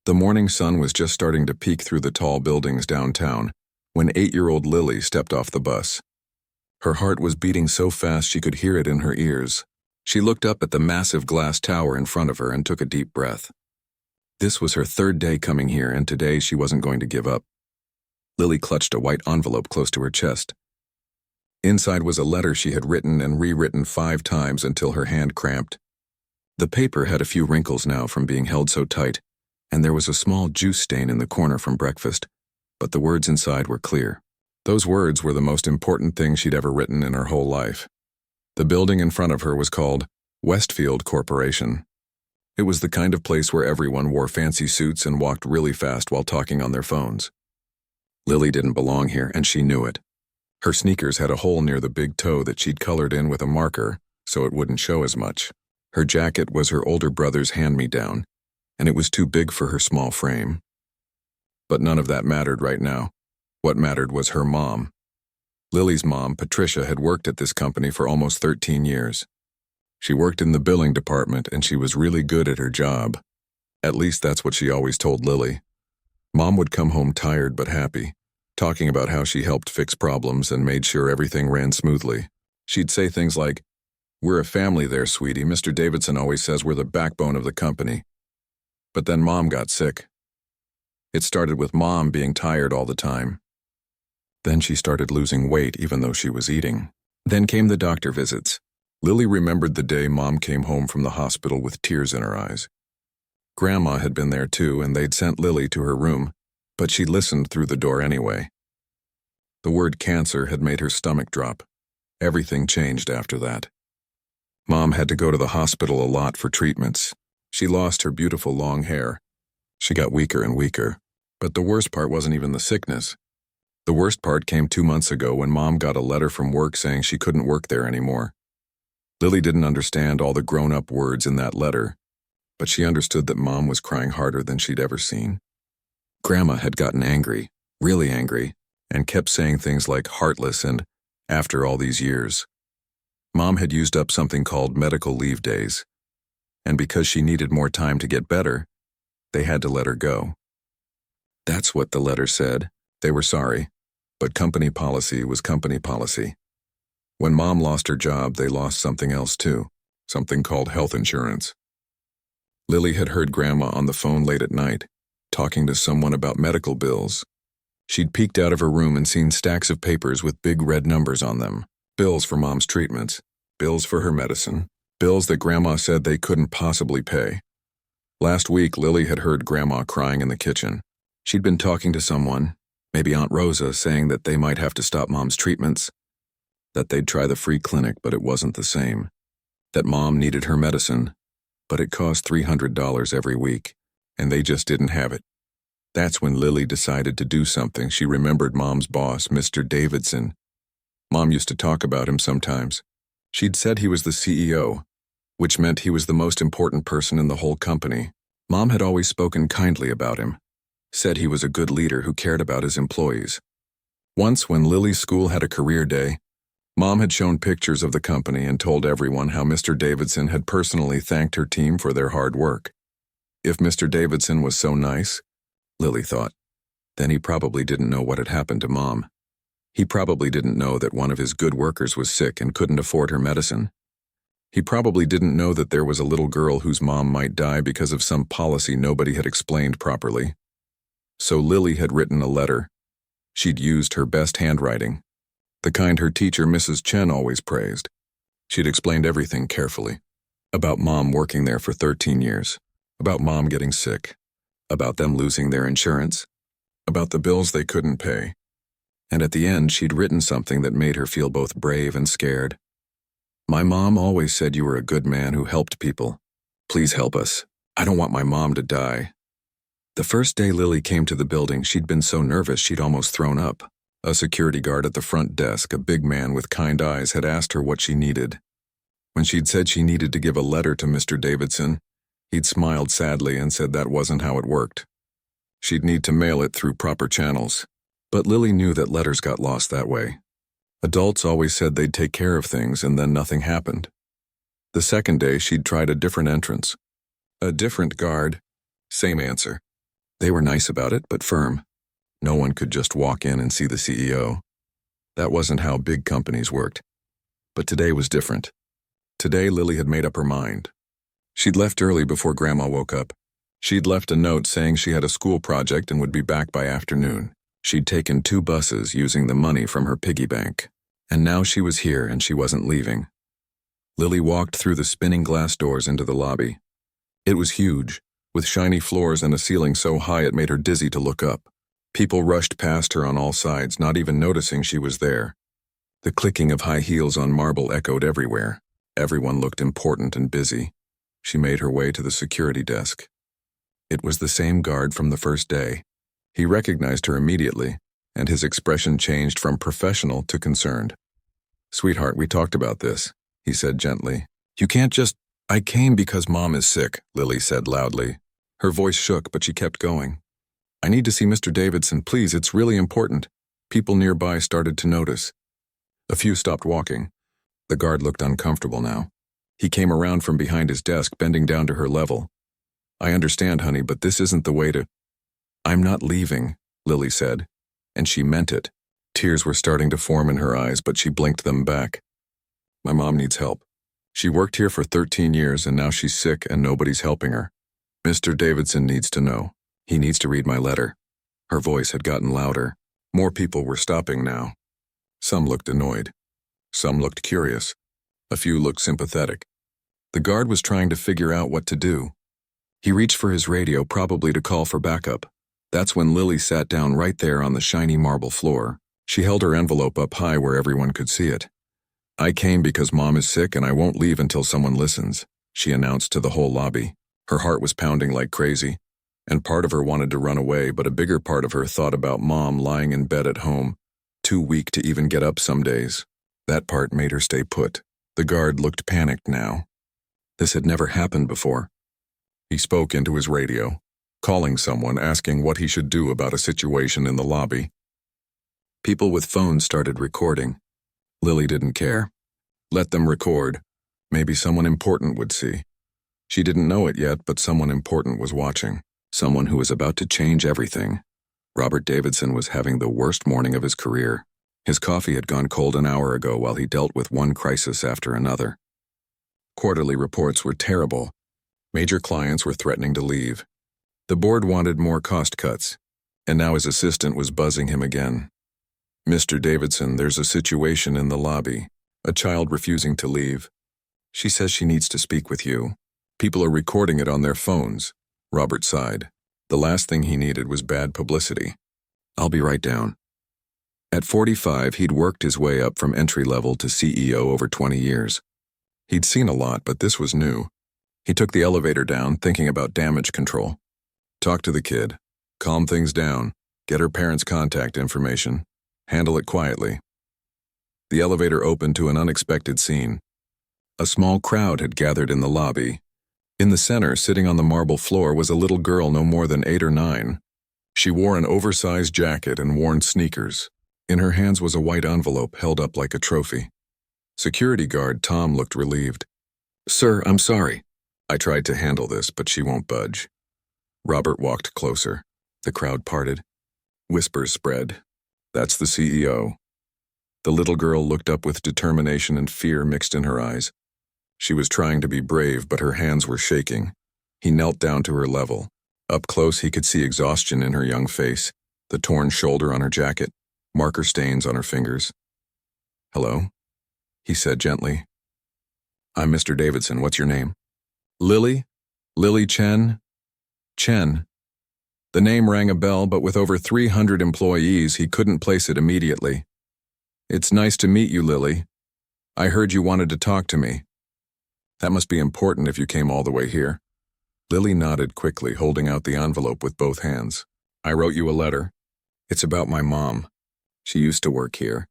The morning sun was just starting to peek through the tall buildings downtown when 8-year-old Lily stepped off the bus. Her heart was beating so fast she could hear it in her ears. She looked up at the massive glass tower in front of her and took a deep breath. This was her third day coming here, and today she wasn't going to give up. Lily clutched a white envelope close to her chest. Inside was a letter she had written and rewritten 5 times until her hand cramped. The paper had a few wrinkles now from being held so tight, and there was a small juice stain in the corner from breakfast, but the words inside were clear. Those words were the most important thing she'd ever written in her whole life. The building in front of her was called Westfield Corporation. It was the kind of place where everyone wore fancy suits and walked really fast while talking on their phones. Lily didn't belong here, and she knew it. Her sneakers had a hole near the big toe that she'd colored in with a marker so it wouldn't show as much. Her jacket was her older brother's hand-me-down, and it was too big for her small frame. But none of that mattered right now. What mattered was her mom. Lily's mom, Patricia, had worked at this company for almost 13 years. She worked in the billing department, and she was really good at her job. At least that's what she always told Lily. Mom would come home tired but happy, talking about how she helped fix problems and made sure everything ran smoothly. She'd say things like, "We're a family there, sweetie. Mr. Davidson always says we're the backbone of the company." But then Mom got sick. It started with Mom being tired all the time. Then she started losing weight even though she was eating. Then came the doctor visits. Lily remembered the day Mom came home from the hospital with tears in her eyes. Grandma had been there too, and they'd sent Lily to her room, but she listened through the door anyway. The word cancer had made her stomach drop. Everything changed after that. Mom had to go to the hospital a lot for treatments. She lost her beautiful long hair. She got weaker and weaker. But the worst part wasn't even the sickness. The worst part came 2 months ago when Mom got a letter from work saying she couldn't work there anymore. Lily didn't understand all the grown-up words in that letter, but she understood that Mom was crying harder than she'd ever seen. Grandma had gotten angry, really angry, and kept saying things like heartless and after all these years. Mom had used up something called medical leave days, and because she needed more time to get better, they had to let her go. That's what the letter said. They were sorry, but company policy was company policy. When Mom lost her job, they lost something else too, something called health insurance. Lily had heard Grandma on the phone late at night, talking to someone about medical bills. She'd peeked out of her room and seen stacks of papers with big red numbers on them. Bills for Mom's treatments, bills for her medicine, bills that Grandma said they couldn't possibly pay. Last week, Lily had heard Grandma crying in the kitchen. She'd been talking to someone, maybe Aunt Rosa, saying that they might have to stop Mom's treatments, that they'd try the free clinic but it wasn't the same, that Mom needed her medicine, but it cost $300 every week, and they just didn't have it. That's when Lily decided to do something. She remembered Mom's boss, Mr. Davidson. Mom used to talk about him sometimes. She'd said he was the CEO, which meant he was the most important person in the whole company. Mom had always spoken kindly about him, said he was a good leader who cared about his employees. Once, when Lily's school had a career day, Mom had shown pictures of the company and told everyone how Mr. Davidson had personally thanked her team for their hard work. If Mr. Davidson was so nice, Lily thought, then he probably didn't know what had happened to Mom. He probably didn't know that one of his good workers was sick and couldn't afford her medicine. He probably didn't know that there was a little girl whose mom might die because of some policy nobody had explained properly. So Lily had written a letter. She'd used her best handwriting, the kind her teacher, Mrs. Chen, always praised. She'd explained everything carefully. About Mom working there for 13 years, about Mom getting sick, about them losing their insurance, about the bills they couldn't pay. And at the end, she'd written something that made her feel both brave and scared. "My mom always said you were a good man who helped people. Please help us. I don't want my mom to die." The first day Lily came to the building, she'd been so nervous she'd almost thrown up. A security guard at the front desk, a big man with kind eyes, had asked her what she needed. When she'd said she needed to give a letter to Mr. Davidson, he'd smiled sadly and said that wasn't how it worked. She'd need to mail it through proper channels. But Lily knew that letters got lost that way. Adults always said they'd take care of things, and then nothing happened. The second day, she'd tried a different entrance. A different guard. Same answer. They were nice about it, but firm. No one could just walk in and see the CEO. That wasn't how big companies worked. But today was different. Today, Lily had made up her mind. She'd left early before Grandma woke up. She'd left a note saying she had a school project and would be back by afternoon. She'd taken 2 buses using the money from her piggy bank. And now she was here and she wasn't leaving. Lily walked through the spinning glass doors into the lobby. It was huge, with shiny floors and a ceiling so high it made her dizzy to look up. People rushed past her on all sides, not even noticing she was there. The clicking of high heels on marble echoed everywhere. Everyone looked important and busy. She made her way to the security desk. It was the same guard from the first day. He recognized her immediately, and his expression changed from professional to concerned. "Sweetheart, we talked about this," he said gently. "You can't just—" "I came because Mom is sick," Lily said loudly. Her voice shook, but she kept going. "I need to see Mr. Davidson, please, it's really important." People nearby started to notice. A few stopped walking. The guard looked uncomfortable now. He came around from behind his desk, bending down to her level. "I understand, honey, but this isn't the way to—" "I'm not leaving," Lily said, and she meant it. Tears were starting to form in her eyes, but she blinked them back. "My mom needs help. She worked here for 13 years, and now she's sick and nobody's helping her. Mr. Davidson needs to know. He needs to read my letter." Her voice had gotten louder. More people were stopping now. Some looked annoyed. Some looked curious. A few looked sympathetic. The guard was trying to figure out what to do. He reached for his radio, probably to call for backup. That's when Lily sat down right there on the shiny marble floor. She held her envelope up high where everyone could see it. "I came because Mom is sick and I won't leave until someone listens," she announced to the whole lobby. Her heart was pounding like crazy, and part of her wanted to run away, but a bigger part of her thought about Mom lying in bed at home, too weak to even get up some days. That part made her stay put. The guard looked panicked now. This had never happened before. He spoke into his radio, calling someone, asking what he should do about a situation in the lobby. People with phones started recording. Lily didn't care. Let them record. Maybe someone important would see. She didn't know it yet, but someone important was watching. Someone who was about to change everything. Robert Davidson was having the worst morning of his career. His coffee had gone cold an hour ago while he dealt with one crisis after another. Quarterly reports were terrible. Major clients were threatening to leave. The board wanted more cost cuts, and now his assistant was buzzing him again. "Mr. Davidson, there's a situation in the lobby. A child refusing to leave. She says she needs to speak with you. People are recording it on their phones." Robert sighed. The last thing he needed was bad publicity. "I'll be right down." At 45, he'd worked his way up from entry level to CEO over 20 years. He'd seen a lot, but this was new. He took the elevator down, thinking about damage control. Talk to the kid. Calm things down. Get her parents' contact information. Handle it quietly. The elevator opened to an unexpected scene. A small crowd had gathered in the lobby. In the center, sitting on the marble floor, was a little girl no more than 8 or 9. She wore an oversized jacket and worn sneakers. In her hands was a white envelope held up like a trophy. Security guard Tom looked relieved. "Sir, I'm sorry. I tried to handle this, but she won't budge." Robert walked closer. The crowd parted. Whispers spread. "That's the CEO." The little girl looked up with determination and fear mixed in her eyes. She was trying to be brave, but her hands were shaking. He knelt down to her level. Up close, he could see exhaustion in her young face, the torn shoulder on her jacket, marker stains on her fingers. "Hello?" he said gently. "I'm Mr. Davidson. What's your name?" "Lily? Lily Chen?" Chen. The name rang a bell, but with over 300 employees, he couldn't place it immediately. "It's nice to meet you, Lily. I heard you wanted to talk to me. That must be important if you came all the way here." Lily nodded quickly, holding out the envelope with both hands. "I wrote you a letter. It's about my mom. She used to work here.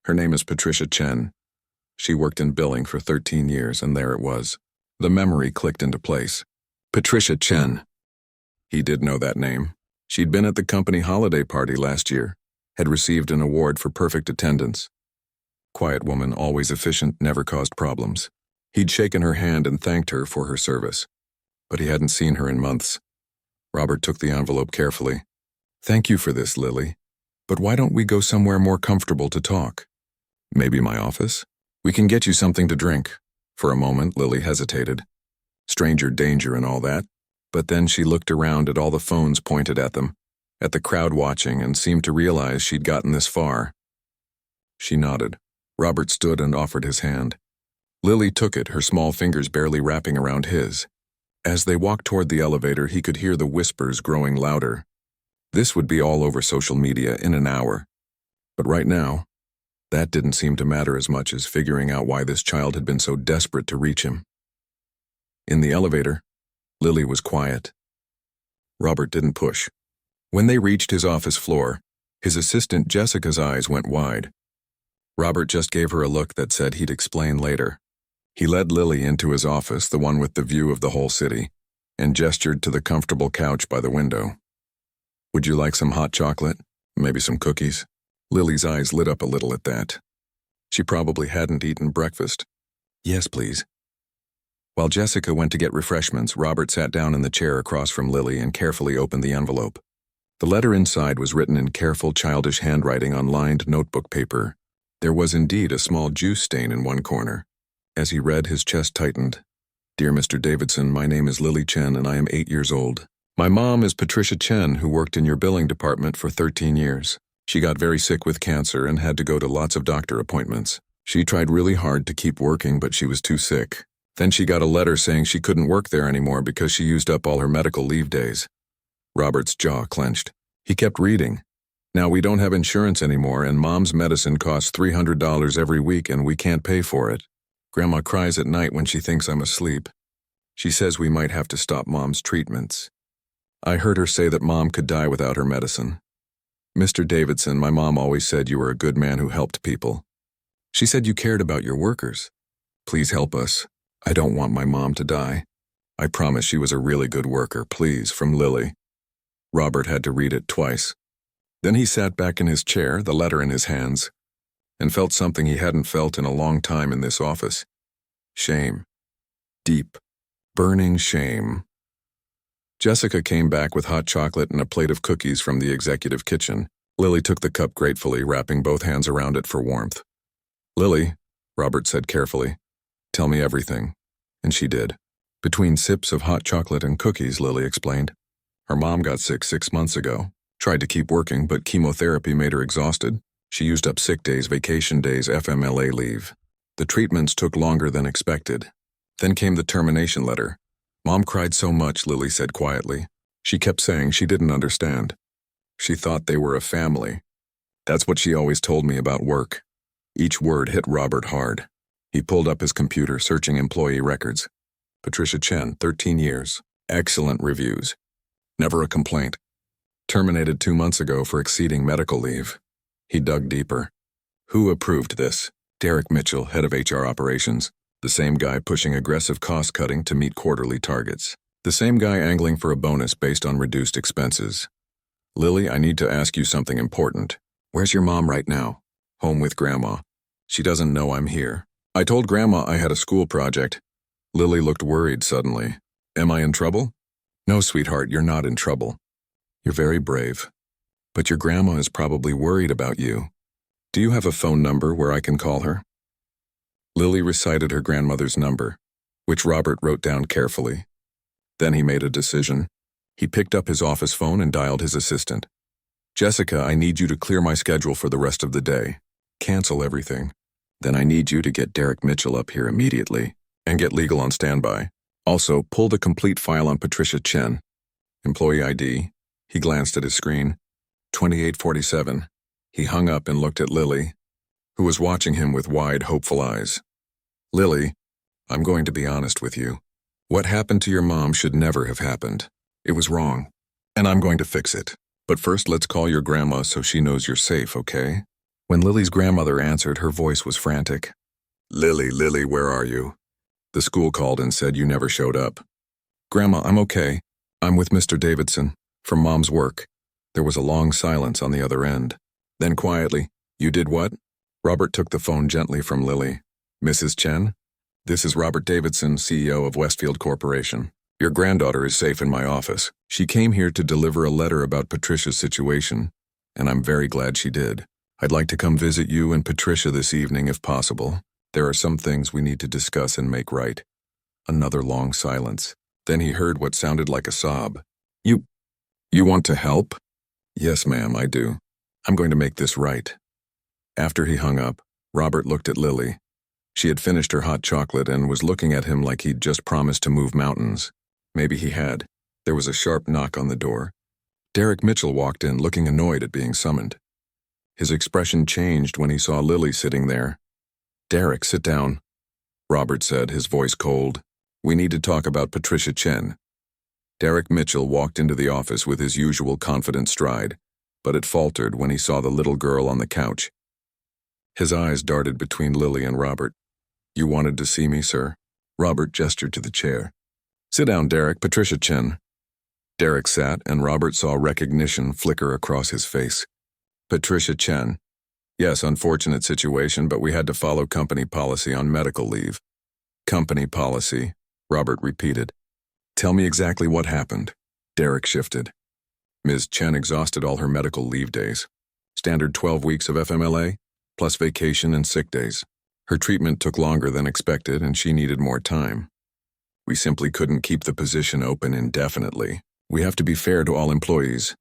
Her name is Patricia Chen. She worked in billing for 13 years, and there it was. The memory clicked into place. Patricia Chen. He did know that name. She'd been at the company holiday party last year, had received an award for perfect attendance. Quiet woman, always efficient, never caused problems. He'd shaken her hand and thanked her for her service, but he hadn't seen her in months. Robert took the envelope carefully. Thank you for this, Lily. But why don't we go somewhere more comfortable to talk? Maybe my office? We can get you something to drink. For a moment, Lily hesitated. Stranger danger and all that. But then she looked around at all the phones pointed at them, at the crowd watching, and seemed to realize she'd gotten this far. She nodded. Robert stood and offered his hand. Lily took it, her small fingers barely wrapping around his. As they walked toward the elevator, he could hear the whispers growing louder. This would be all over social media in an hour. But right now, that didn't seem to matter as much as figuring out why this child had been so desperate to reach him. In the elevator, Lily was quiet. Robert didn't push. When they reached his office floor, his assistant Jessica's eyes went wide. Robert just gave her a look that said he'd explain later. He led Lily into his office, the one with the view of the whole city, and gestured to the comfortable couch by the window. Would you like some hot chocolate? Maybe some cookies? Lily's eyes lit up a little at that. She probably hadn't eaten breakfast. Yes, please. While Jessica went to get refreshments, Robert sat down in the chair across from Lily and carefully opened the envelope. The letter inside was written in careful, childish handwriting on lined notebook paper. There was indeed a small juice stain in one corner. As he read, his chest tightened. Dear Mr. Davidson, my name is Lily Chen and I am 8 years old. My mom is Patricia Chen, who worked in your billing department for 13 years. She got very sick with cancer and had to go to lots of doctor appointments. She tried really hard to keep working, but she was too sick. Then she got a letter saying she couldn't work there anymore because she used up all her medical leave days. Robert's jaw clenched. He kept reading. Now we don't have insurance anymore and Mom's medicine costs $300 every week and we can't pay for it. Grandma cries at night when she thinks I'm asleep. She says we might have to stop Mom's treatments. I heard her say that Mom could die without her medicine. Mr. Davidson, my mom always said you were a good man who helped people. She said you cared about your workers. Please help us. I don't want my mom to die. I promise she was a really good worker, please, from Lily. Robert had to read it twice. Then he sat back in his chair, the letter in his hands, and felt something he hadn't felt in a long time in this office. Shame. Deep, burning shame. Jessica came back with hot chocolate and a plate of cookies from the executive kitchen. Lily took the cup gratefully, wrapping both hands around it for warmth. Lily, Robert said carefully, tell me everything. And she did. Between sips of hot chocolate and cookies, Lily explained. Her mom got sick 6 months ago. Tried to keep working, but chemotherapy made her exhausted. She used up sick days, vacation days, FMLA leave. The treatments took longer than expected. Then came the termination letter. Mom cried so much, Lily said quietly. She kept saying she didn't understand. She thought they were a family. That's what she always told me about work. Each word hit Robert hard. He pulled up his computer, searching employee records. Patricia Chen, 13 years. Excellent reviews. Never a complaint. Terminated 2 months ago for exceeding medical leave. He dug deeper. Who approved this? Derek Mitchell, head of HR operations. The same guy pushing aggressive cost-cutting to meet quarterly targets. The same guy angling for a bonus based on reduced expenses. Lily, I need to ask you something important. Where's your mom right now? Home with Grandma. She doesn't know I'm here. I told Grandma I had a school project. Lily looked worried suddenly. Am I in trouble? No, sweetheart, you're not in trouble. You're very brave. But your grandma is probably worried about you. Do you have a phone number where I can call her? Lily recited her grandmother's number, which Robert wrote down carefully. Then he made a decision. He picked up his office phone and dialed his assistant. Jessica, I need you to clear my schedule for the rest of the day. Cancel everything. Then I need you to get Derek Mitchell up here immediately and get legal on standby. Also, pull the complete file on Patricia Chen. Employee ID. He glanced at his screen. 2847. He hung up and looked at Lily, who was watching him with wide, hopeful eyes. Lily, I'm going to be honest with you. What happened to your mom should never have happened. It was wrong, and I'm going to fix it. But first, let's call your grandma so she knows you're safe, okay? When Lily's grandmother answered, her voice was frantic. Lily, where are you? The school called and said you never showed up. Grandma, I'm okay. I'm with Mr. Davidson, from Mom's work. There was a long silence on the other end. Then quietly, you did what? Robert took the phone gently from Lily. Mrs. Chen? This is Robert Davidson, CEO of Westfield Corporation. Your granddaughter is safe in my office. She came here to deliver a letter about Patricia's situation, and I'm very glad she did. I'd like to come visit you and Patricia this evening if possible. There are some things we need to discuss and make right." Another long silence. Then he heard what sounded like a sob. You want to help?" "Yes, ma'am, I do. I'm going to make this right." After he hung up, Robert looked at Lily. She had finished her hot chocolate and was looking at him like he'd just promised to move mountains. Maybe he had. There was a sharp knock on the door. Derek Mitchell walked in, looking annoyed at being summoned. His expression changed when he saw Lily sitting there. "Derek, sit down," Robert said, his voice cold. "We need to talk about Patricia Chen." Derek Mitchell walked into the office with his usual confident stride, but it faltered when he saw the little girl on the couch. His eyes darted between Lily and Robert. "You wanted to see me, sir?" Robert gestured to the chair. "Sit down, Derek. Patricia Chen." Derek sat, and Robert saw recognition flicker across his face. "Patricia Chen. Yes, unfortunate situation, but we had to follow company policy on medical leave." "Company policy," Robert repeated. "Tell me exactly what happened." Derek shifted. "Ms. Chen exhausted all her medical leave days. Standard 12 weeks of FMLA, plus vacation and sick days. Her treatment took longer than expected, and she needed more time. We simply couldn't keep the position open indefinitely. We have to be fair to all employees."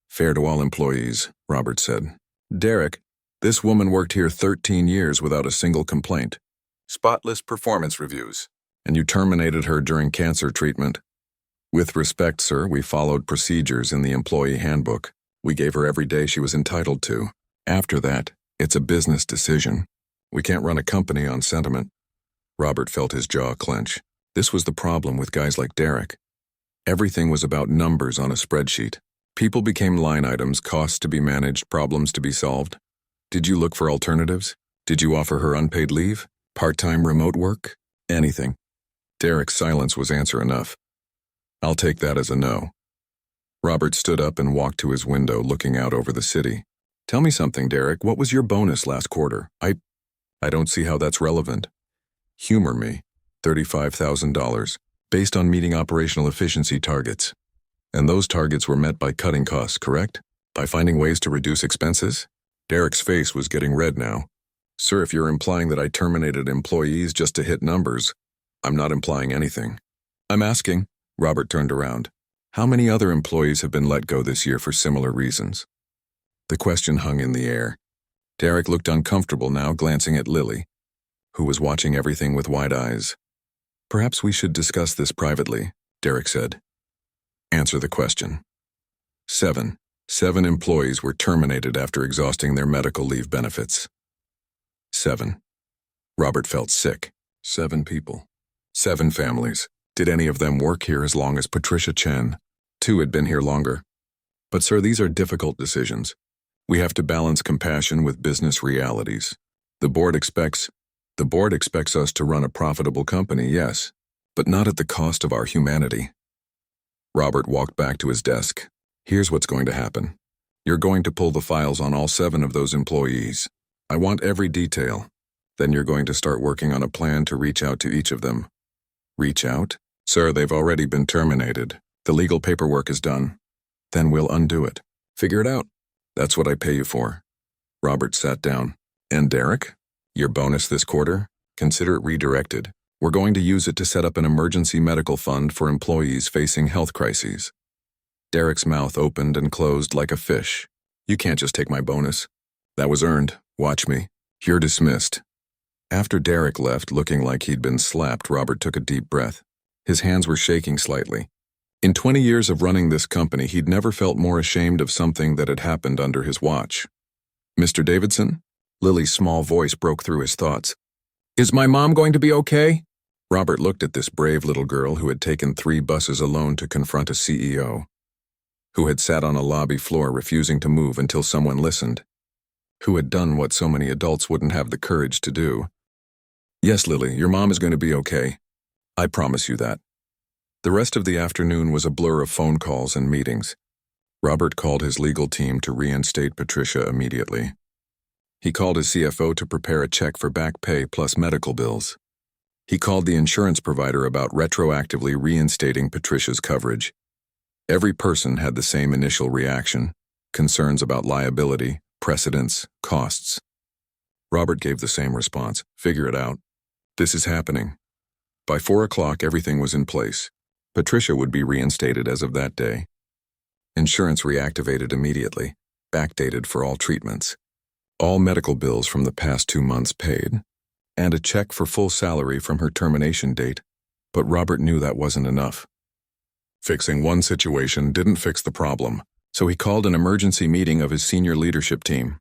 "Fair to all employees," Robert said. "Derek, this woman worked here 13 years without a single complaint. Spotless performance reviews. And you terminated her during cancer treatment." "With respect, sir, we followed procedures in the employee handbook. We gave her every day she was entitled to. After that, it's a business decision. We can't run a company on sentiment." Robert felt his jaw clench. This was the problem with guys like Derek. Everything was about numbers on a spreadsheet. People became line items, costs to be managed, problems to be solved. Did you look for alternatives? Did you offer her unpaid leave? Part-time remote work? Anything. Derek's silence was answer enough. "I'll take that as a no." Robert stood up and walked to his window, looking out over the city. "Tell me something, Derek. What was your bonus last quarter?" I don't see how that's relevant." "Humor me. $35,000, based on meeting operational efficiency targets. And those targets were met by cutting costs, correct? By finding ways to reduce expenses?" Derek's face was getting red now. "Sir, if you're implying that I terminated employees just to hit numbers, I'm not implying anything. I'm asking," Robert turned around, "how many other employees have been let go this year for similar reasons?" The question hung in the air. Derek looked uncomfortable now, glancing at Lily, who was watching everything with wide eyes. "Perhaps we should discuss this privately," Derek said. "Answer the question." Seven employees were terminated after exhausting their medical leave benefits. 7. Robert felt sick. 7 people. 7 families. Did any of them work here as long as Patricia Chen? 2 had been here longer. But sir, these are difficult decisions. We have to balance compassion with business realities. The board expects us to run a profitable company, yes, but not at the cost of our humanity. Robert walked back to his desk. "Here's what's going to happen. You're going to pull the files on all 7 of those employees. I want every detail. Then you're going to start working on a plan to reach out to each of them." "Reach out?" "Sir, they've already been terminated. The legal paperwork is done." "Then we'll undo it. Figure it out. That's what I pay you for." Robert sat down. "And Derek? Your bonus this quarter? Consider it redirected. We're going to use it to set up an emergency medical fund for employees facing health crises." Derek's mouth opened and closed like a fish. "You can't just take my bonus. That was earned. Watch me. You're dismissed." After Derek left, looking like he'd been slapped, Robert took a deep breath. His hands were shaking slightly. In 20 years of running this company, he'd never felt more ashamed of something that had happened under his watch. "Mr. Davidson?" Lily's small voice broke through his thoughts. "Is my mom going to be okay?" Robert looked at this brave little girl who had taken 3 buses alone to confront a CEO, who had sat on a lobby floor refusing to move until someone listened, who had done what so many adults wouldn't have the courage to do. "Yes, Lily, your mom is going to be okay. I promise you that." The rest of the afternoon was a blur of phone calls and meetings. Robert called his legal team to reinstate Patricia immediately. He called his CFO to prepare a check for back pay plus medical bills. He called the insurance provider about retroactively reinstating Patricia's coverage. Every person had the same initial reaction: concerns about liability, precedents, costs. Robert gave the same response: figure it out. This is happening. By 4 o'clock, everything was in place. Patricia would be reinstated as of that day. Insurance reactivated immediately, backdated for all treatments. All medical bills from the past 2 months paid, and a check for full salary from her termination date. But Robert knew that wasn't enough. Fixing one situation didn't fix the problem, so he called an emergency meeting of his senior leadership team.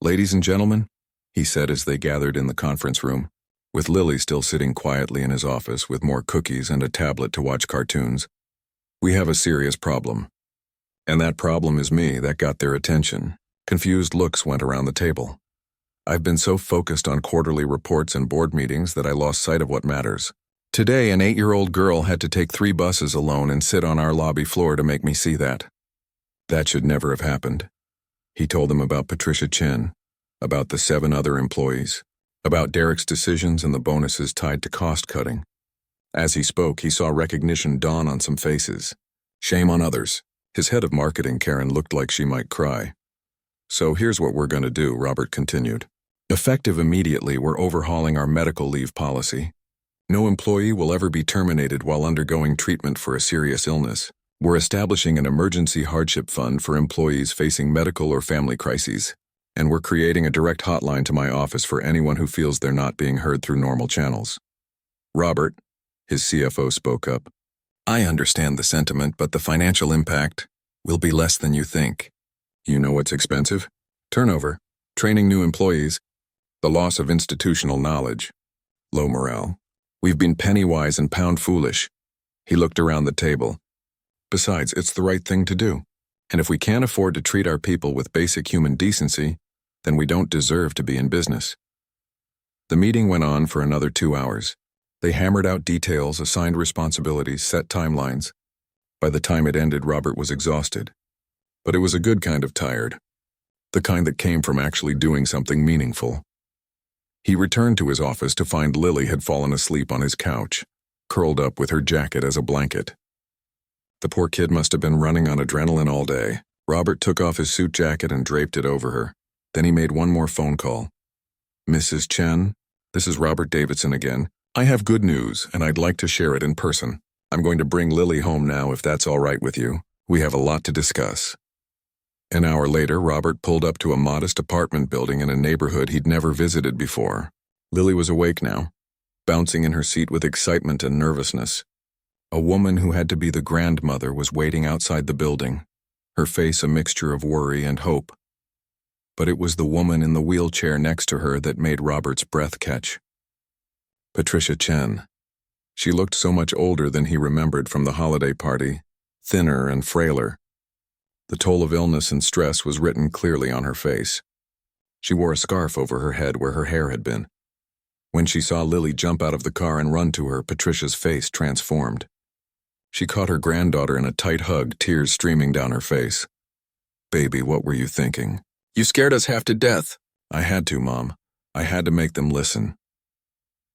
"Ladies and gentlemen," he said as they gathered in the conference room, with Lily still sitting quietly in his office with more cookies and a tablet to watch cartoons, "we have a serious problem. And that problem is me that got their attention." Confused looks went around the table. "I've been so focused on quarterly reports and board meetings that I lost sight of what matters. Today, an 8-year-old girl had to take 3 buses alone and sit on our lobby floor to make me see that. That should never have happened." He told them about Patricia Chen, about the 7 other employees, about Derek's decisions and the bonuses tied to cost cutting. As he spoke, he saw recognition dawn on some faces. Shame on others. His head of marketing, Karen, looked like she might cry. "So here's what we're going to do," Robert continued. "Effective immediately, we're overhauling our medical leave policy. No employee will ever be terminated while undergoing treatment for a serious illness. We're establishing an emergency hardship fund for employees facing medical or family crises. And we're creating a direct hotline to my office for anyone who feels they're not being heard through normal channels." "Robert," his CFO spoke up, "I understand the sentiment, but the financial impact will be less than you think. You know what's expensive? Turnover, training new employees, the loss of institutional knowledge, low morale. We've been penny-wise and pound-foolish." He looked around the table. "Besides, it's the right thing to do. And if we can't afford to treat our people with basic human decency, then we don't deserve to be in business." The meeting went on for another 2 hours. They hammered out details, assigned responsibilities, set timelines. By the time it ended, Robert was exhausted. But it was a good kind of tired. The kind that came from actually doing something meaningful. He returned to his office to find Lily had fallen asleep on his couch, curled up with her jacket as a blanket. The poor kid must have been running on adrenaline all day. Robert took off his suit jacket and draped it over her. Then he made one more phone call. "Mrs. Chen, this is Robert Davidson again. I have good news, and I'd like to share it in person. I'm going to bring Lily home now if that's all right with you. We have a lot to discuss." An hour later, Robert pulled up to a modest apartment building in a neighborhood he'd never visited before. Lily was awake now, bouncing in her seat with excitement and nervousness. A woman who had to be the grandmother was waiting outside the building, her face a mixture of worry and hope. But it was the woman in the wheelchair next to her that made Robert's breath catch. Patricia Chen. She looked so much older than he remembered from the holiday party, thinner and frailer. The toll of illness and stress was written clearly on her face. She wore a scarf over her head where her hair had been. When she saw Lily jump out of the car and run to her, Patricia's face transformed. She caught her granddaughter in a tight hug, tears streaming down her face. "Baby, what were you thinking? You scared us half to death." "I had to, Mom. I had to make them listen."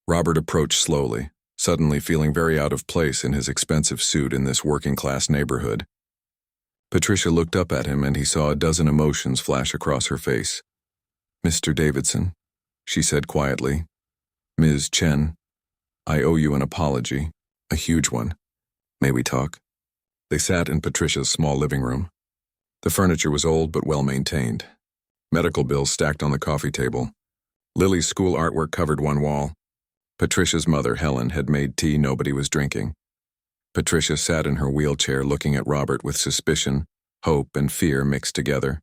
Robert approached slowly, suddenly feeling very out of place in his expensive suit in this working-class neighborhood. Patricia looked up at him and he saw a dozen emotions flash across her face. "Mr. Davidson," she said quietly. "Ms. Chen, I owe you an apology, a huge one. May we talk?" They sat in Patricia's small living room. The furniture was old but well-maintained. Medical bills stacked on the coffee table. Lily's school artwork covered one wall. Patricia's mother, Helen, had made tea nobody was drinking. Patricia sat in her wheelchair looking at Robert with suspicion, hope, and fear mixed together.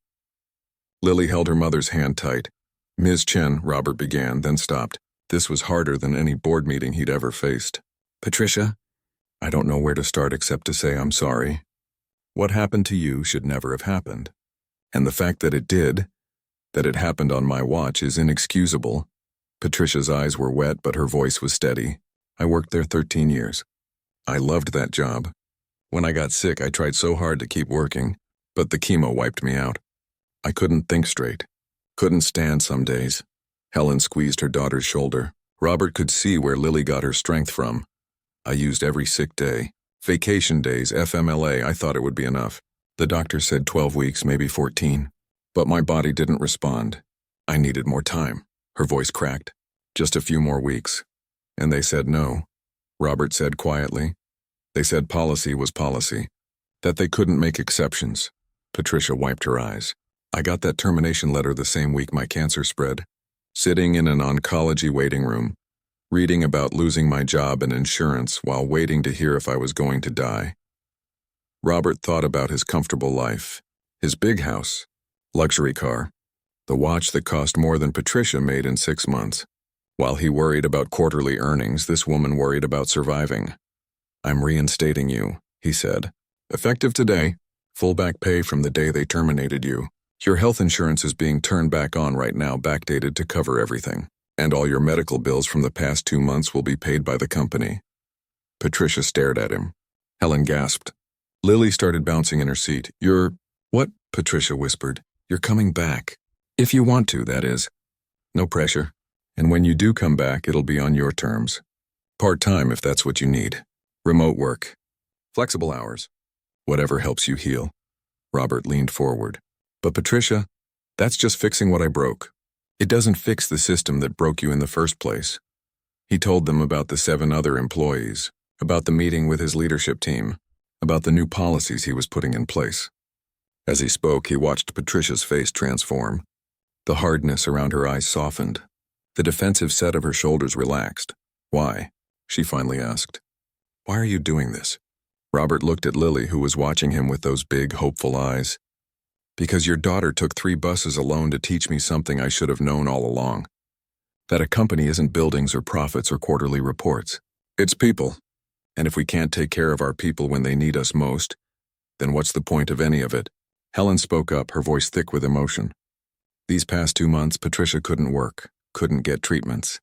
Lily held her mother's hand tight. "Ms. Chen," Robert began, then stopped. This was harder than any board meeting he'd ever faced. "Patricia, I don't know where to start except to say I'm sorry. What happened to you should never have happened. And the fact that it did, that it happened on my watch, is inexcusable." Patricia's eyes were wet, but her voice was steady. "I worked there 13 years. I loved that job. When I got sick, I tried so hard to keep working, but the chemo wiped me out. I couldn't think straight. Couldn't stand some days." Helen squeezed her daughter's shoulder. Robert could see where Lily got her strength from. I used every sick day. Vacation days, FMLA, I thought it would be enough. The doctor said 12 weeks, maybe 14. But my body didn't respond. I needed more time. Her voice cracked. Just a few more weeks. And they said no. Robert said quietly. They said policy was policy. That they couldn't make exceptions. Patricia wiped her eyes. I got that termination letter the same week my cancer spread. Sitting in an oncology waiting room, reading about losing my job and insurance while waiting to hear if I was going to die. Robert thought about his comfortable life, his big house, luxury car, the watch that cost more than Patricia made in 6 months. While he worried about quarterly earnings, this woman worried about surviving. I'm reinstating you, he said. Effective today, full back pay from the day they terminated you. Your health insurance is being turned back on right now, backdated to cover everything. And all your medical bills from the past 2 months will be paid by the company. Patricia stared at him. Helen gasped. Lily started bouncing in her seat. You're... What? Patricia whispered. You're coming back. If you want to, that is. No pressure. And when you do come back, it'll be on your terms. Part-time if that's what you need. Remote work. Flexible hours. Whatever helps you heal. Robert leaned forward. But Patricia, that's just fixing what I broke. It doesn't fix the system that broke you in the first place. He told them about the 7 other employees, about the meeting with his leadership team, about the new policies he was putting in place. As he spoke, he watched Patricia's face transform. The hardness around her eyes softened. The defensive set of her shoulders relaxed. Why? She finally asked. Why are you doing this? Robert looked at Lily, who was watching him with those big, hopeful eyes. Because your daughter took 3 buses alone to teach me something I should have known all along. That a company isn't buildings or profits or quarterly reports. It's people. And if we can't take care of our people when they need us most, then what's the point of any of it? Helen spoke up, her voice thick with emotion. These past 2 months, Patricia couldn't work, couldn't get treatments.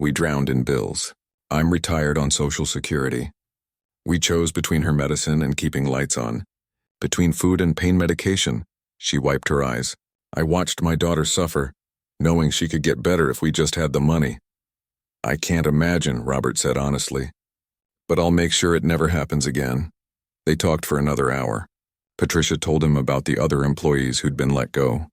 We drowned in bills. I'm retired on Social Security. We chose between her medicine and keeping lights on. Between food and pain medication. She wiped her eyes. I watched my daughter suffer, knowing she could get better if we just had the money. I can't imagine, Robert said honestly. But I'll make sure it never happens again. They talked for another hour. Patricia told him about the other employees who'd been let go.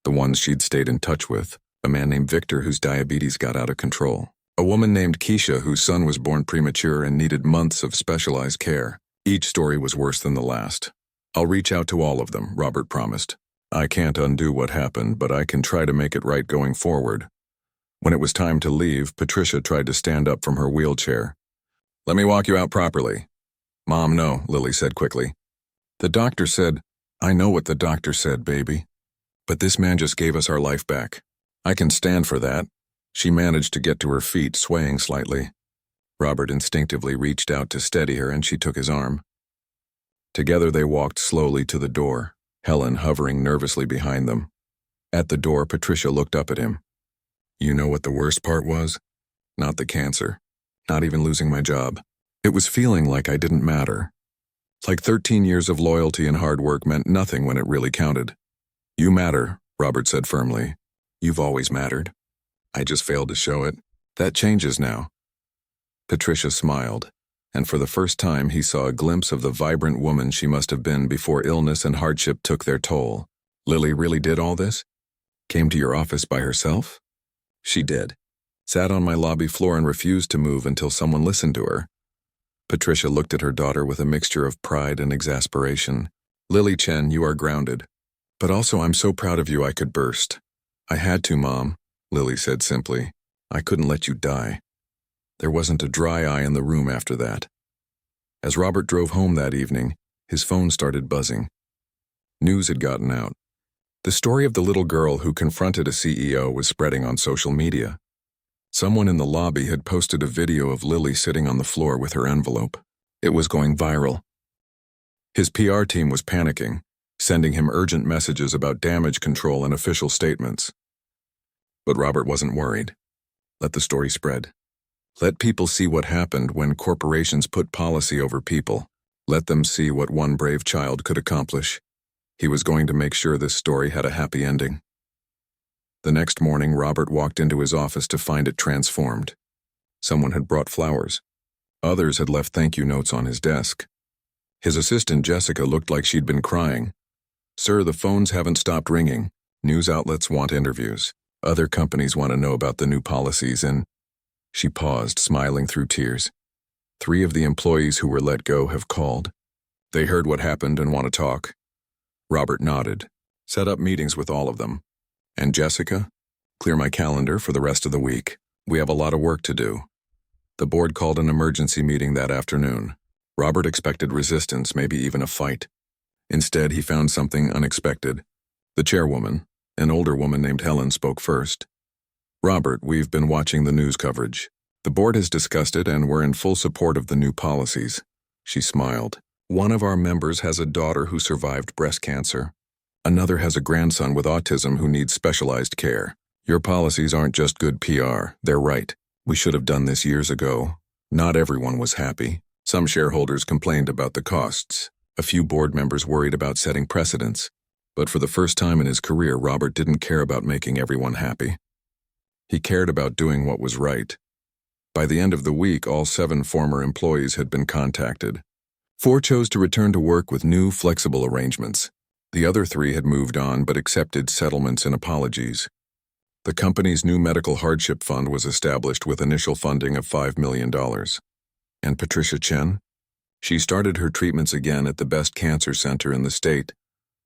The ones she'd stayed in touch with. A man named Victor whose diabetes got out of control. A woman named Keisha whose son was born premature and needed months of specialized care. Each story was worse than the last. I'll reach out to all of them, Robert promised. I can't undo what happened, but I can try to make it right going forward. When it was time to leave, Patricia tried to stand up from her wheelchair. Let me walk you out properly. Mom, no, Lily said quickly. The doctor said, I know what the doctor said, baby. But this man just gave us our life back. I can stand for that. She managed to get to her feet, swaying slightly. Robert instinctively reached out to steady her and she took his arm. Together they walked slowly to the door, Helen hovering nervously behind them. At the door, Patricia looked up at him. You know what the worst part was? Not the cancer. Not even losing my job. It was feeling like I didn't matter. Like 13 years of loyalty and hard work meant nothing when it really counted. You matter, Robert said firmly. You've always mattered. I just failed to show it. That changes now. Patricia smiled. And for the first time he saw a glimpse of the vibrant woman she must have been before illness and hardship took their toll. Lily really did all this? Came to your office by herself? She did. Sat on my lobby floor and refused to move until someone listened to her. Patricia looked at her daughter with a mixture of pride and exasperation. Lily Chen, you are grounded. But also I'm so proud of you I could burst. I had to, Mom, Lily said simply. I couldn't let you die. There wasn't a dry eye in the room after that. As Robert drove home that evening, his phone started buzzing. News had gotten out. The story of the little girl who confronted a CEO was spreading on social media. Someone in the lobby had posted a video of Lily sitting on the floor with her envelope. It was going viral. His PR team was panicking, sending him urgent messages about damage control and official statements. But Robert wasn't worried. Let the story spread. Let people see what happened when corporations put policy over people. Let them see what one brave child could accomplish. He was going to make sure this story had a happy ending. The next morning, Robert walked into his office to find it transformed. Someone had brought flowers. Others had left thank you notes on his desk. His assistant, Jessica, looked like she'd been crying. "Sir, the phones haven't stopped ringing. News outlets want interviews. Other companies want to know about the new policies and—" She paused, smiling through tears. "3 of the employees who were let go have called. They heard what happened and want to talk." Robert nodded. "Set up meetings with all of them. And Jessica? Clear my calendar for the rest of the week. We have a lot of work to do." The board called an emergency meeting that afternoon. Robert expected resistance, maybe even a fight. Instead, he found something unexpected. The chairwoman, an older woman named Helen, spoke first. "Robert, we've been watching the news coverage. The board has discussed it and we're in full support of the new policies." She smiled. "One of our members has a daughter who survived breast cancer. Another has a grandson with autism who needs specialized care. Your policies aren't just good PR, they're right. We should have done this years ago." Not everyone was happy. Some shareholders complained about the costs. A few board members worried about setting precedents. But for the first time in his career, Robert didn't care about making everyone happy. He cared about doing what was right. By the end of the week, all 7 former employees had been contacted. 4 chose to return to work with new, flexible arrangements. The other 3 had moved on but accepted settlements and apologies. The company's new medical hardship fund was established with initial funding of $5 million. And Patricia Chen? She started her treatments again at the best cancer center in the state,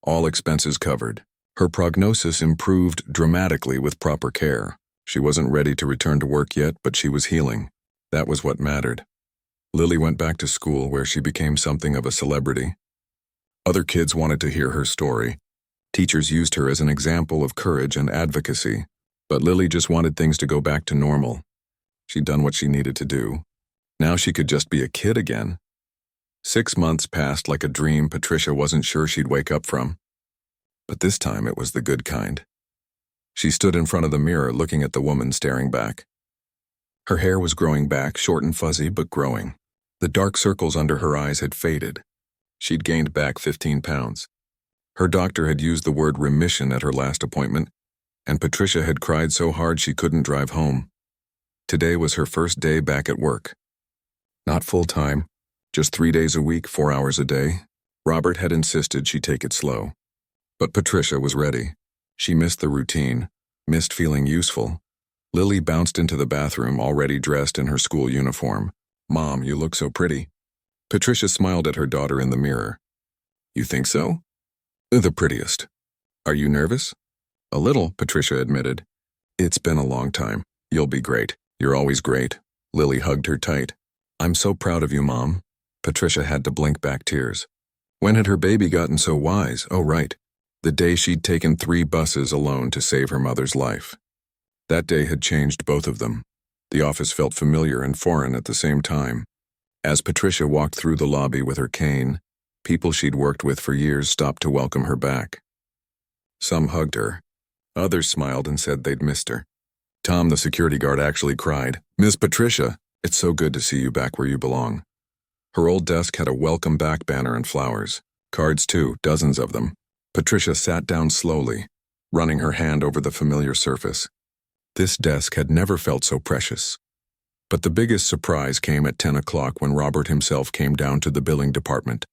all expenses covered. Her prognosis improved dramatically with proper care. She wasn't ready to return to work yet, but she was healing. That was what mattered. Lily went back to school where she became something of a celebrity. Other kids wanted to hear her story. Teachers used her as an example of courage and advocacy. But Lily just wanted things to go back to normal. She'd done what she needed to do. Now she could just be a kid again. 6 months passed like a dream Patricia wasn't sure she'd wake up from. But this time it was the good kind. She stood in front of the mirror looking at the woman staring back. Her hair was growing back, short and fuzzy, but growing. The dark circles under her eyes had faded. She'd gained back 15 pounds. Her doctor had used the word remission at her last appointment, and Patricia had cried so hard she couldn't drive home. Today was her first day back at work. Not full-time, just 3 days a week, 4 hours a day. Robert had insisted she take it slow. But Patricia was ready. She missed the routine, missed feeling useful. Lily bounced into the bathroom, already dressed in her school uniform. "Mom, you look so pretty." Patricia smiled at her daughter in the mirror. "You think so?" "The prettiest." "Are you nervous?" "A little," Patricia admitted. "It's been a long time. You'll be great. You're always great." Lily hugged her tight. "I'm so proud of you, Mom." Patricia had to blink back tears. When had her baby gotten so wise? Oh, right. The day she'd taken 3 buses alone to save her mother's life. That day had changed both of them. The office felt familiar and foreign at the same time. As Patricia walked through the lobby with her cane, people she'd worked with for years stopped to welcome her back. Some hugged her. Others smiled and said they'd missed her. Tom, the security guard, actually cried, "Miss Patricia, it's so good to see you back where you belong." Her old desk had a welcome back banner and flowers. Cards too, dozens of them. Patricia sat down slowly, running her hand over the familiar surface. This desk had never felt so precious. But the biggest surprise came at 10 o'clock when Robert himself came down to the billing department.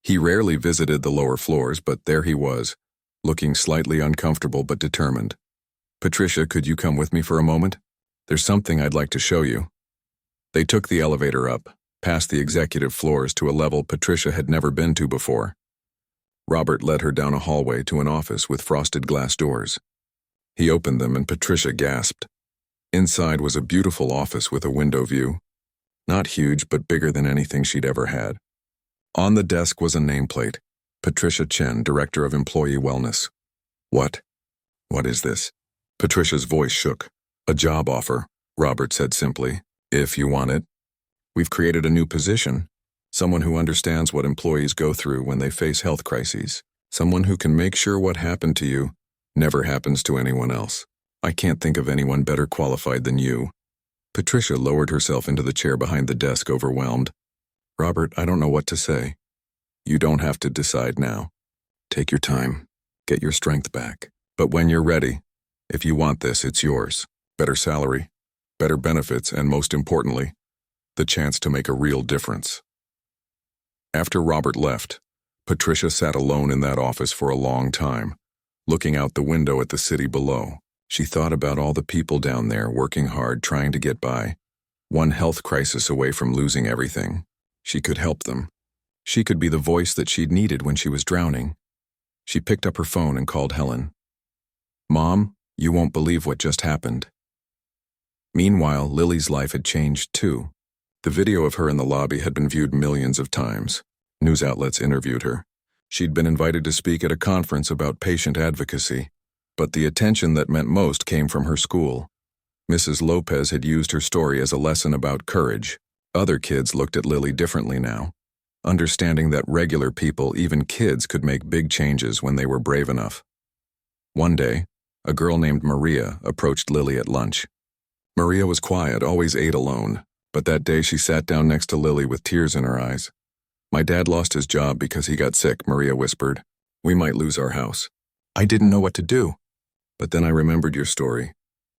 He rarely visited the lower floors, but there he was, looking slightly uncomfortable but determined. "Patricia, could you come with me for a moment? There's something I'd like to show you." They took the elevator up, past the executive floors to a level Patricia had never been to before. Robert led her down a hallway to an office with frosted glass doors. He opened them and Patricia gasped. Inside was a beautiful office with a window view. Not huge, but bigger than anything she'd ever had. On the desk was a nameplate, Patricia Chen, Director of Employee Wellness. What is this?" Patricia's voice shook. "A job offer," Robert said simply, "if you want it. We've created a new position, someone who understands what employees go through when they face health crises, someone who can make sure what happened to you never happens to anyone else. I can't think of anyone better qualified than you." Patricia lowered herself into the chair behind the desk, overwhelmed. "Robert, I don't know what to say." "You don't have to decide now. Take your time. Get your strength back. But when you're ready, If you want this, it's yours. Better salary, better benefits, and most importantly, the chance to make a real difference. After Robert left, Patricia sat alone in that office for a long time, looking out the window at the city below. She thought about all the people down there working hard trying to get by, one health crisis away from losing everything. She could help them. She could be the voice that she'd needed when she was drowning. She picked up her phone and called Helen. "Mom, you won't believe what just happened." Meanwhile, Lily's life had changed too. The video of her in the lobby had been viewed millions of times. News outlets interviewed her. She'd been invited to speak at a conference about patient advocacy, but the attention that meant most came from her school. Mrs. Lopez had used her story as a lesson about courage. Other kids looked at Lily differently now, understanding that regular people, even kids, could make big changes when they were brave enough. One day, a girl named Maria approached Lily at lunch. Maria was quiet, always ate alone, but that day she sat down next to Lily with tears in her eyes. "My dad lost his job because he got sick," Maria whispered. "We might lose our house. I didn't know what to do. But then I remembered your story.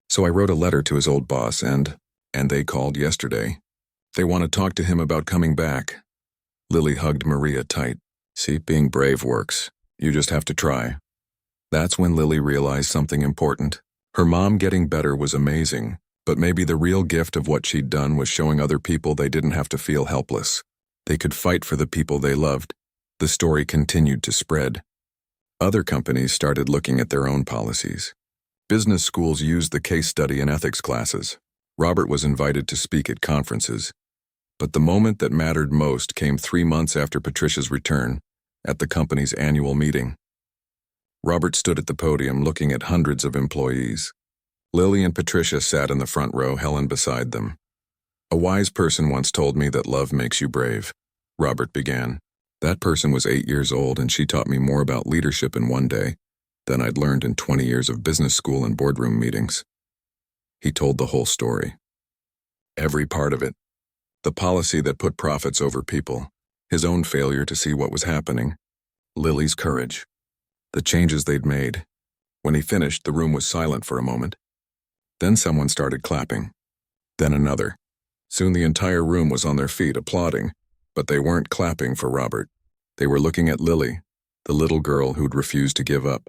So I wrote a letter to his old boss and they called yesterday. They want to talk to him about coming back." Lily hugged Maria tight. "See, being brave works. You just have to try." That's when Lily realized something important. Her mom getting better was amazing, but maybe the real gift of what she'd done was showing other people they didn't have to feel helpless. They could fight for the people they loved. The story continued to spread. Other companies started looking at their own policies. Business schools used the case study in ethics classes. Robert was invited to speak at conferences. But the moment that mattered most came 3 months after Patricia's return, at the company's annual meeting. Robert stood at the podium looking at hundreds of employees. Lily and Patricia sat in the front row, Helen beside them. "A wise person once told me that love makes you brave," Robert began. "That person was 8 years old, and she taught me more about leadership in one day than I'd learned in 20 years of business school and boardroom meetings." He told the whole story. Every part of it. The policy that put profits over people, his own failure to see what was happening, Lily's courage, the changes they'd made. When he finished, the room was silent for a moment. Then someone started clapping. Then another. Soon the entire room was on their feet, applauding, but they weren't clapping for Robert. They were looking at Lily, the little girl who'd refused to give up,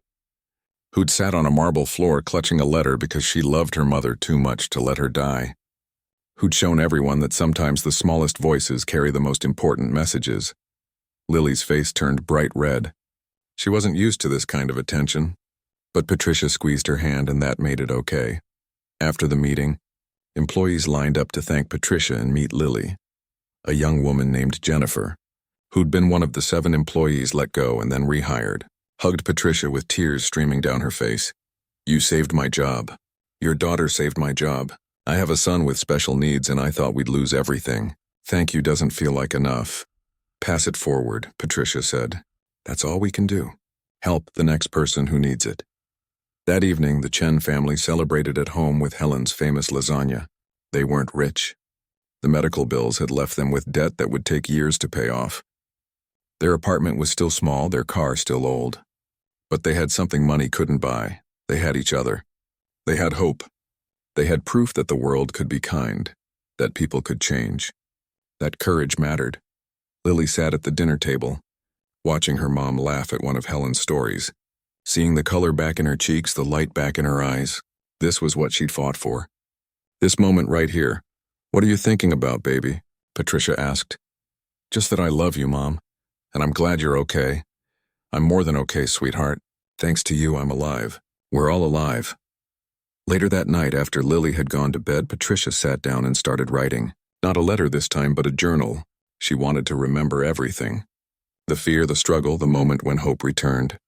who'd sat on a marble floor clutching a letter because she loved her mother too much to let her die, who'd shown everyone that sometimes the smallest voices carry the most important messages. Lily's face turned bright red. She wasn't used to this kind of attention, but Patricia squeezed her hand and that made it okay. After the meeting, employees lined up to thank Patricia and meet Lily, a young woman named Jennifer, who'd been one of the 7 employees let go and then rehired, hugged Patricia with tears streaming down her face. "You saved my job. Your daughter saved my job. I have a son with special needs and I thought we'd lose everything. Thank you doesn't feel like enough." "Pass it forward," Patricia said. "That's all we can do. Help the next person who needs it." That evening, the Chen family celebrated at home with Helen's famous lasagna. They weren't rich. The medical bills had left them with debt that would take years to pay off. Their apartment was still small, their car still old. But they had something money couldn't buy. They had each other. They had hope. They had proof that the world could be kind, that people could change, that courage mattered. Lily sat at the dinner table, watching her mom laugh at one of Helen's stories, seeing the color back in her cheeks, the light back in her eyes. This was what she'd fought for. "This moment right here. What are you thinking about, baby?" Patricia asked. "Just that I love you, Mom, and I'm glad you're okay. I'm more than okay, sweetheart. Thanks to you, I'm alive. We're all alive." Later that night, after Lily had gone to bed, Patricia sat down and started writing. Not a letter this time, but a journal. She wanted to remember everything. The fear, the struggle, the moment when hope returned.